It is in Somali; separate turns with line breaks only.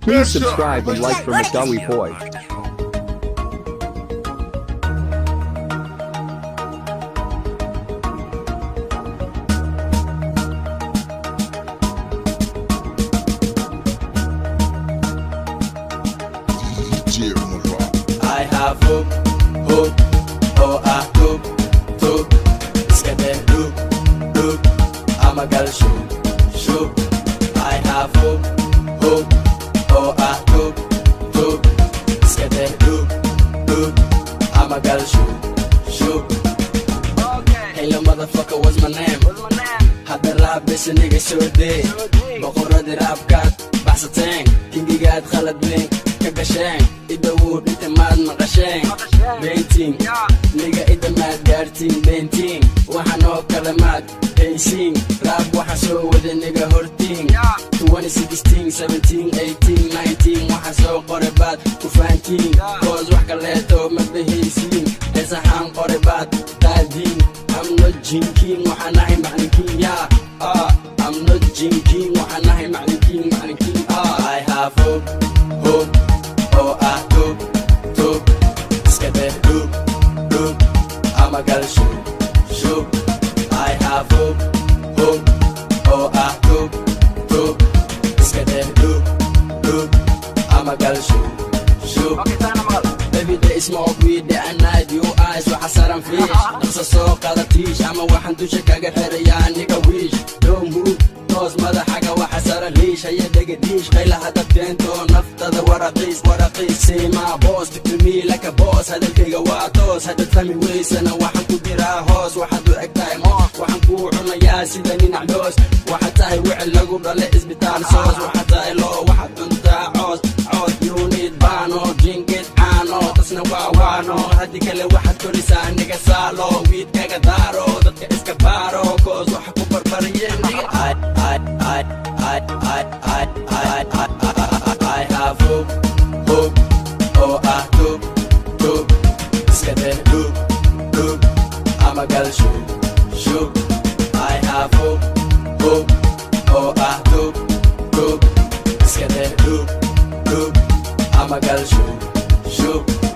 Please subscribe and like for 𝗓𝗏𝗦𝗦.
I have hope, oh I hope, 𝗓𝗏𝗥𝗜𝗖𝗦, 𝗓𝗬𝗥𝗜𝗖𝗦. I have hope, oh I hope, 𝗓𝗏𝗥𝗜𝗖𝗦. Hey little motherfucker, what's my name? Hadda rap bisha nigga soo day boqoradi rapkaad baxsateen kingigaad khaladweyn ka gasheen idawuud inta maad maqasheen beentiin niga ida maad gaartiin beentiin waxaan oo kale maad haysiin rap waxa soo wada niga hortiin 2016 17 18 19 waxa soo qore baad ku fahantiin koos wax kaleeto ma bahaysiin heesahaan qore baad qaadiin I'm not jinking waxaan ahay maclinkiin I'm not jinking waxaan ahay maclinkiin I have hope, oh I hope, 𝗓𝗏𝗥𝗜𝗖𝗦. I have hope, oh I hope, 𝗓𝗏𝗥𝗑𝗖𝗦. Every day smoke weed, day and night, you eyes waxa saran fish naqsa soo qadatiish ama waxaan dusha kaga xirayaa niga wiish don't move toos madaxaga waxa saran liish haya dhegadiish qaylaha dadkeento naftada waraqiis say my boss to me like a boss hadalkayga waa toos hadda fahmi weysana waxaan ku diraa hoos waxaad u egtahay moos waxaan kuu cunayaa sida ninac loos waxaad tahay wicil lagu dhale isbitaal soos waxaad tahay loo waxaad cuntaa coos you need baano jinkid caano tasna waa waano haddii kale waxaad korisaa niga saalo wiidkaga daaro dadka iska baaro koos waxa ku barbariyeen niga I have hope, oh I hope, 𝗓𝗏𝗥𝗑𝗖𝗦. I have hope, oh I hope, 𝗓𝗏𝗥𝗑𝗖𝗦.